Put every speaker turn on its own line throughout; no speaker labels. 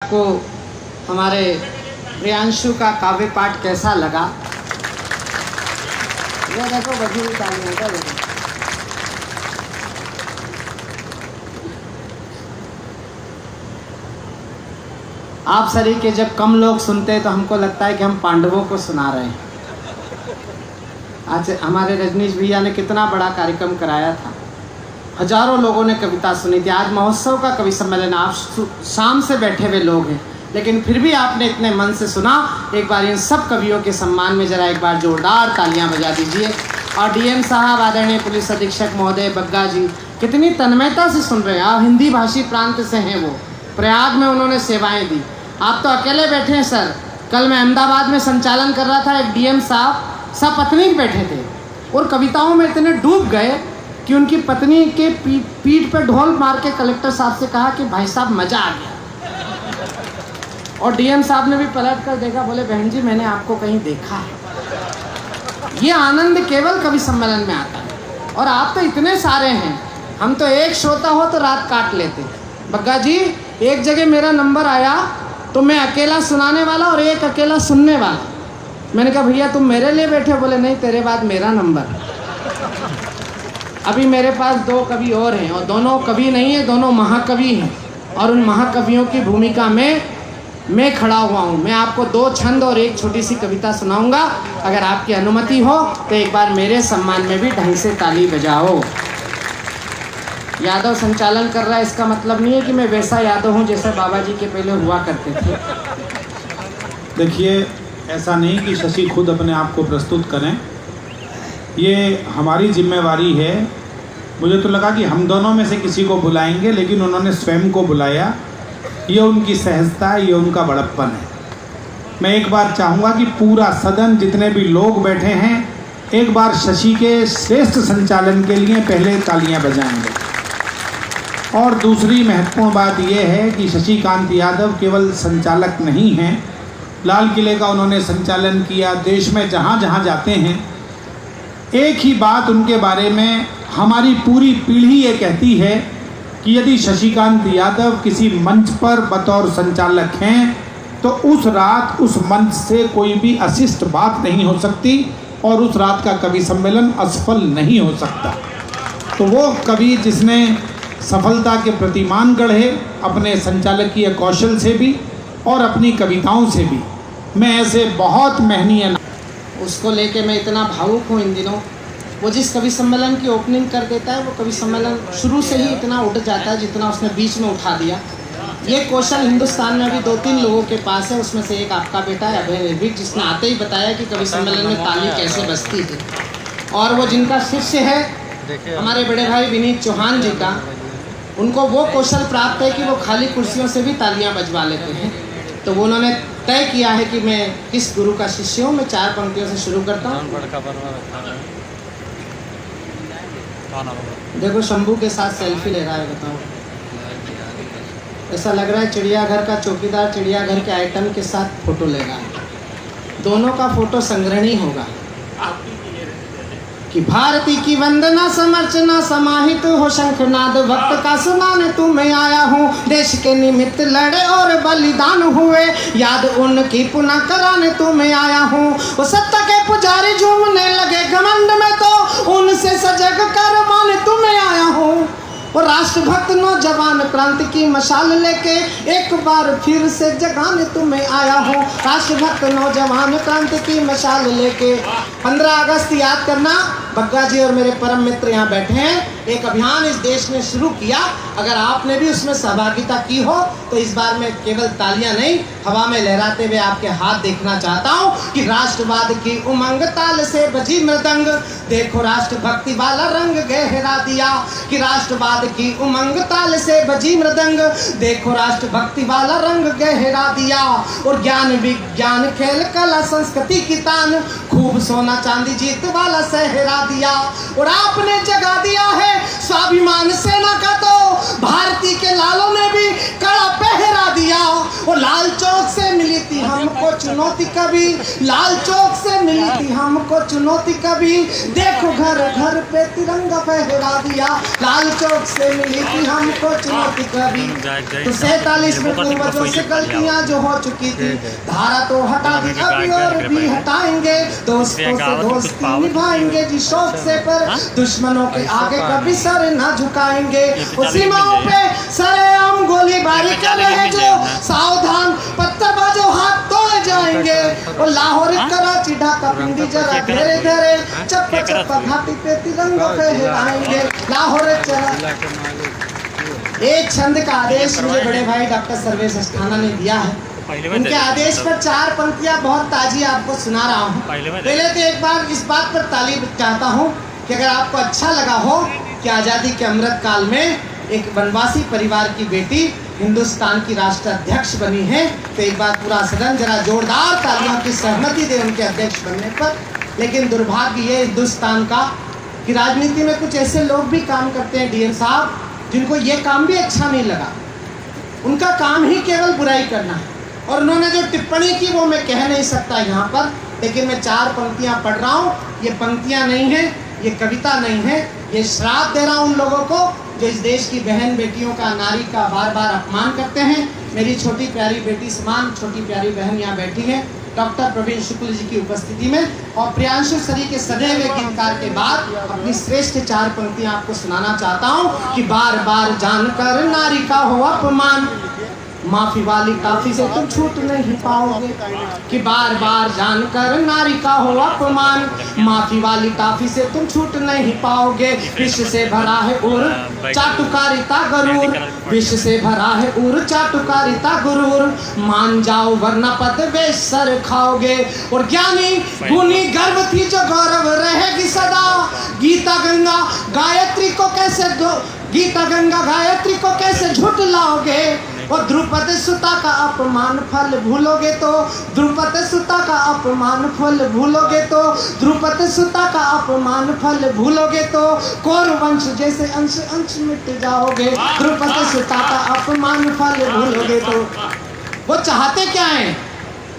आपको हमारे प्रियांशु का काव्य पाठ कैसा लगा? ये देखो बधी हुई तालियां का देखो। आप सरी के जब कम लोग सुनते हैं तो हमको लगता है कि हम पांडवों को सुना रहे हैं। आज हमारे रजनीश भैया ने कितना बड़ा कार्यक्रम कराया था, हजारों लोगों ने कविता सुनी थी। आज महोत्सव का कवि सम्मेलन, आप शाम से बैठे हुए लोग हैं, लेकिन फिर भी आपने इतने मन से सुना। एक बार इन सब कवियों के सम्मान में जरा एक बार जोरदार तालियां बजा दीजिए। और डीएम साहब, आदरणीय पुलिस अधीक्षक महोदय, बग्गा जी कितनी तन्मयता से सुन रहे हैं। आप हिंदी भाषी प्रांत से हैं, वो प्रयाग में उन्होंने सेवाएं दी। आप तो अकेले बैठे हैं सर। कल मैं अहमदाबाद में संचालन कर रहा था, एक डीएम साहब सपत्नीक बैठे थे और कविताओं में इतने डूब गए कि उनकी पत्नी के पीठ पर ढोल मार के कलेक्टर साहब से कहा कि भाई साहब मजा आ गया। और डीएम साहब ने भी पलट कर देखा, बोले बहन जी मैंने आपको कहीं देखा है। ये आनंद केवल कवि सम्मेलन में आता है। और आप तो इतने सारे हैं, हम तो एक श्रोता हो तो रात काट लेते। बग्गा जी, एक जगह मेरा नंबर आया तो मैं अकेला सुनाने वाला और एक अकेला सुनने वाला। मैंने कहा भैया तुम मेरे लिए बैठे? बोले नहीं, तेरे बाद मेरा नंबर। अभी मेरे पास 2 कवि और हैं, और दोनों कवि नहीं है, दोनों महाकवि हैं। और उन महाकवियों की भूमिका में मैं खड़ा हुआ हूँ। मैं आपको 2 छंद और एक छोटी सी कविता सुनाऊंगा। अगर आपकी अनुमति हो तो एक बार मेरे सम्मान में भी ढंग से ताली बजाओ। यादव संचालन कर रहा है, इसका मतलब नहीं है कि मैं वैसा यादव हूँ जैसा बाबा जी के पहले हुआ करते थे।
देखिए, ऐसा नहीं कि शशि खुद अपने आप को प्रस्तुत करें, ये हमारी जिम्मेवारी है। मुझे तो लगा कि हम दोनों में से किसी को बुलाएंगे, लेकिन उन्होंने स्वयं को बुलाया। ये उनकी सहजता है, ये उनका बड़प्पन है। मैं एक बार चाहूँगा कि पूरा सदन, जितने भी लोग बैठे हैं, एक बार शशि के श्रेष्ठ संचालन के लिए पहले तालियां बजाएंगे। और दूसरी महत्वपूर्ण बात यह है कि शशिकांत यादव केवल संचालक नहीं हैं, लाल किले का उन्होंने संचालन किया। देश में जहाँ जहाँ जाते हैं, एक ही बात उनके बारे में हमारी पूरी पीढ़ी ये कहती है कि यदि शशिकांत यादव किसी मंच पर बतौर संचालक हैं तो उस रात उस मंच से कोई भी अशिष्ट बात नहीं हो सकती और उस रात का कवि सम्मेलन असफल नहीं हो सकता। तो वो कवि जिसने सफलता के प्रतिमान गढ़े अपने संचालकीय कौशल से भी और अपनी कविताओं से भी। मैं ऐसे बहुत महनीय
उसको लेके मैं इतना भावुक हूँ इन दिनों। वो जिस कवि सम्मेलन की ओपनिंग कर देता है, वो कवि सम्मेलन शुरू से ही इतना उठ जाता है जितना उसने बीच में उठा दिया। ये कौशल हिंदुस्तान में अभी 2-3 लोगों के पास है। उसमें से एक आपका बेटा है अभय निर्भीक, जिसने आते ही बताया कि कवि सम्मेलन में ताली कैसे बजती थी। और वो जिनका शिष्य है हमारे बड़े भाई विनीत चौहान जी का, उनको वो कौशल प्राप्त है कि वो खाली कुर्सियों से भी तालियां बजवा लेते हैं। तो वो उन्होंने तय किया है कि मैं किस गुरु का शिष्य हूँ। मैं 4 पंक्तियों से शुरू करता हूँ। देखो शंभू के साथ सेल्फी ले रहा है, बताओ। ऐसा लग रहा है चिड़ियाघर का चौकीदार चिड़ियाघर के आइटम के साथ फोटो ले रहा है। दोनों का फोटो संग्रहणीय होगा। कि भारती की वंदना समर्चना समाहित हो शंखनाद, भक्त का सुनाने तुम्हें आया हूँ। देश के निमित्त लड़े और बलिदान हुए, याद उनकी पुनः कराने तुम्हें आया हूँ। वो सत्ता के पुजारी झूमने लगे घमंड में, तो उनसे सजग करवाने तुम्हें आया हूँ। और राष्ट्रभक्त नौजवान क्रांति की मशाल लेके एक बार फिर से जगाने तुम्हें आया हूँ। राष्ट्रभक्त नौजवान क्रांति की मशाल लेके 15 अगस्त याद करना। बग्गा जी और मेरे परम मित्र यहाँ बैठे हैं। एक अभियान इस देश ने शुरू किया, अगर आपने भी उसमें सहभागिता की हो तो इस बार मैं केवल तालियां नहीं, हवा में लहराते हुए आपके हाथ देखना चाहता हूँ कि राष्ट्रवाद की उमंग ताल से बजी मृदंग, देखो राष्ट्रभक्ति वाला रंग गहरा दिया। कि राष्ट्रवाद की उमंग ताल से बजी मृदंग, देखो राष्ट्रभक्ति वाला रंग गहरा दिया। और ज्ञान विज्ञान खेल कला संस्कृति की तान, खूब सोना चांदी जीत वाला सहरा दिया। और आपने जगा दिया है स्वाभिमान सेना का, तो भारती के लालों ने भी कड़ा पहरा दिया। और लाल चौक से मिली थी हमको चुनौती कभी, लाल चौक से मिली थी हमको चुनौती कभी, देखो घर घर पे तिरंगा फहरा दिया, लाल चौक से मिली थी हमको चुनौती कभी। तो 47 में पूर्वजों से गलतियां जो हो चुकी थी, धारा तो हटा दी अभी और भी हटाएंगे, दोस्तों से दोस्ती निभाएंगे जी शौक से, पर दुश्मनों के आगे कभी सर न झुकाएंगे। सीमाओं पे सरेआम गोलीबारी कर रहे जो, सावधान पत्थरबाजों हाथ तोड़े जाएंगे। और लाहौर कराची ढाका पिंडी जरा धीरे धीरे, चप्पा चप्पा घाटी पे तिरंगा फहराएंगे। लाहौर चला एक छंद का आदेश मुझे बड़े भाई डॉक्टर सर्वेश अस्थाना ने दिया है, उनके आदेश पर 4 पंक्तियां बहुत ताजी आपको सुना रहा हूँ। पहले तो एक बार इस बात पर ताली चाहता हूँ कि अगर आपको अच्छा लगा हो कि आज़ादी के अमृत काल में एक वनवासी परिवार की बेटी हिंदुस्तान की राष्ट्राध्यक्ष बनी है, तो एक बार पूरा सदन जरा जोरदार तालियों की सहमति दे उनके अध्यक्ष बनने पर। लेकिन दुर्भाग्य ये हिंदुस्तान का कि राजनीति में कुछ ऐसे लोग भी काम करते हैं डीएम साहब, जिनको ये काम भी अच्छा नहीं लगा, उनका काम ही केवल बुराई करना है। और उन्होंने जो टिप्पणी की वो मैं कह नहीं सकता यहाँ पर, लेकिन मैं 4 पंक्तियाँ पढ़ रहा हूँ। ये पंक्तियाँ नहीं है, ये कविता नहीं है, ये श्राप दे रहा हूँ उन लोगों को जो इस देश की बहन बेटियों का, नारी का बार बार अपमान करते हैं। मेरी छोटी प्यारी बेटी समान छोटी प्यारी बहन यहाँ बैठी है डॉक्टर प्रवीण शुक्ल जी की उपस्थिति में, और प्रियांशु सरी के सदैव गीतकार के बाद अपनी श्रेष्ठ 4 पंक्तियाँ आपको सुनाना चाहता हूँ कि बार बार जानकर नारी का हो अपमान, माफी वाली काफी से तुम छूट नहीं पाओगे। कि बार बार जानकर नारी का हो अपमान, माफी वाली काफी से तुम छूट नहीं पाओगे। विश्व से भरा है उर चाटुकारिता गरूर, विश्व से भरा है उर चाटुकारिता गुरूर, मान जाओ वरना पद वे सर खाओगे। और ज्ञानी गुनी गर्व थी जो गौरव रहेगी सदा, गीता गंगा गायत्री को कैसे गीता गंगा गायत्री को कैसे झुठलाओगे। और द्रुपद सुता का अपमान फल भूलोगे तो, द्रुपद सुता का अपमान फल भूलोगे तो, द्रुपद सुता का अपमान फल भूलोगे तो, कौर वंश जैसे अंश अंश मिट जाओगे। द्रुपद सुता का अपमान फल भूलोगे तो। वो चाहते क्या हैं?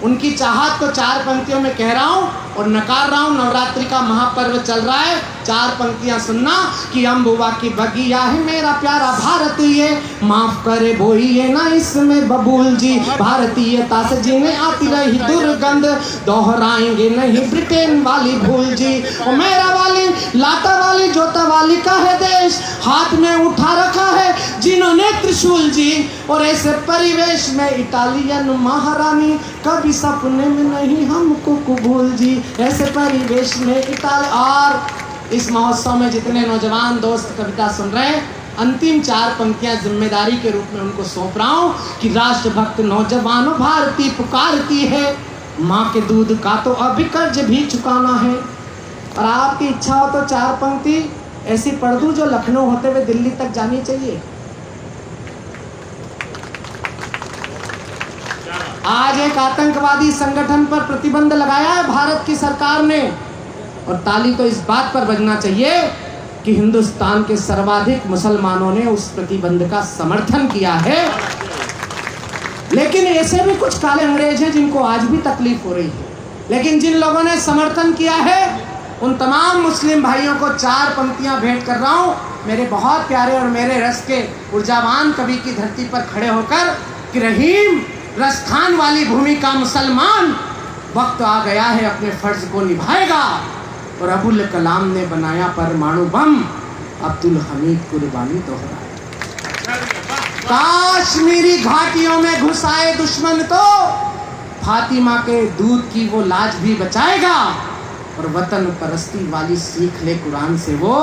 उनकी चाहत को 4 पंक्तियों में कह रहा हूँ और नकार रहा हूँ। नवरात्रि का महापर्व चल रहा है, 4 पंक्तियाँ सुनना कि अम्बुआ की बगिया है मेरा प्यारा भारतीय, माफ करे बोइए ना इसमें बबूल जी, भारतीयता से जिन्हें आती रही दुर्गंध, दोहराएंगे नहीं ब्रिटेन वाली भूल जी। और मेरा वाली लाता वाली जोता वाली का है देश, हाथ में उठा रखा है जिन्होंने त्रिशूल जी। और ऐसे परिवेश में इटालियन महारानी कभी सपने में नहीं हमको कबूल जी, ऐसे परिवेश में और इस महोत्सव में जितने नौजवान दोस्त कविता सुन रहे हैं, अंतिम 4 पंक्तियां जिम्मेदारी के रूप में उनको सौंप रहा हूँ कि राष्ट्रभक्त नौजवानों भारती पुकारती है, माँ के दूध का तो अभी कर्ज भी चुकाना है। और आपकी इच्छा हो तो 4 पंक्ति ऐसी पढ़ दूँ जो लखनऊ होते हुए दिल्ली तक जानी चाहिए। आज एक आतंकवादी संगठन पर प्रतिबंध लगाया है भारत की सरकार ने, और ताली तो इस बात पर बजना चाहिए कि हिंदुस्तान के सर्वाधिक मुसलमानों ने उस प्रतिबंध का समर्थन किया है। लेकिन ऐसे भी कुछ काले अंग्रेज हैं जिनको आज भी तकलीफ हो रही है, लेकिन जिन लोगों ने समर्थन किया है उन तमाम मुस्लिम भाइयों को 4 पंक्तियां भेंट कर रहा हूँ, मेरे बहुत प्यारे और मेरे रस के ऊर्जावान कवि की धरती पर खड़े होकर कि रहीम रसखान वाली भूमि का मुसलमान वक्त आ गया है अपने फर्ज को निभाएगा। और अबुल कलाम ने बनाया परमाणु बम, अब्दुल हमीद कुर्बानी दोहराए। काश्मीरी घाटियों में घुस आए दुश्मन तो फातिमा के दूध की वो लाज भी बचाएगा। और वतन परस्ती वाली सीख ले कुरान से वो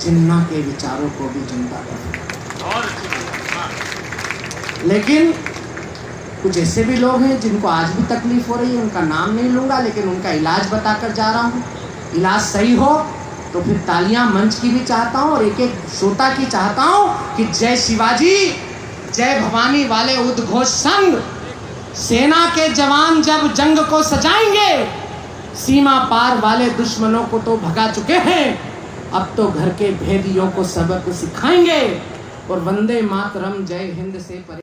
जिन्ना के विचारों को भी जिंदा कर। लेकिन कुछ ऐसे भी लोग हैं जिनको आज भी तकलीफ हो रही है, उनका नाम नहीं लूँगा लेकिन उनका इलाज बताकर जा रहा हूँ। इलाज सही हो तो फिर तालियां मंच की भी चाहता हूँ और एक एक श्रोता की चाहता हूँ कि जय शिवाजी जय भवानी वाले उद्घोष संग, सेना के जवान जब जंग को सजाएंगे, सीमा पार वाले दुश्मनों को तो भगा चुके हैं, अब तो घर के भेदियों को सबक सिखाएंगे। और वंदे मातरम जय हिंद से परे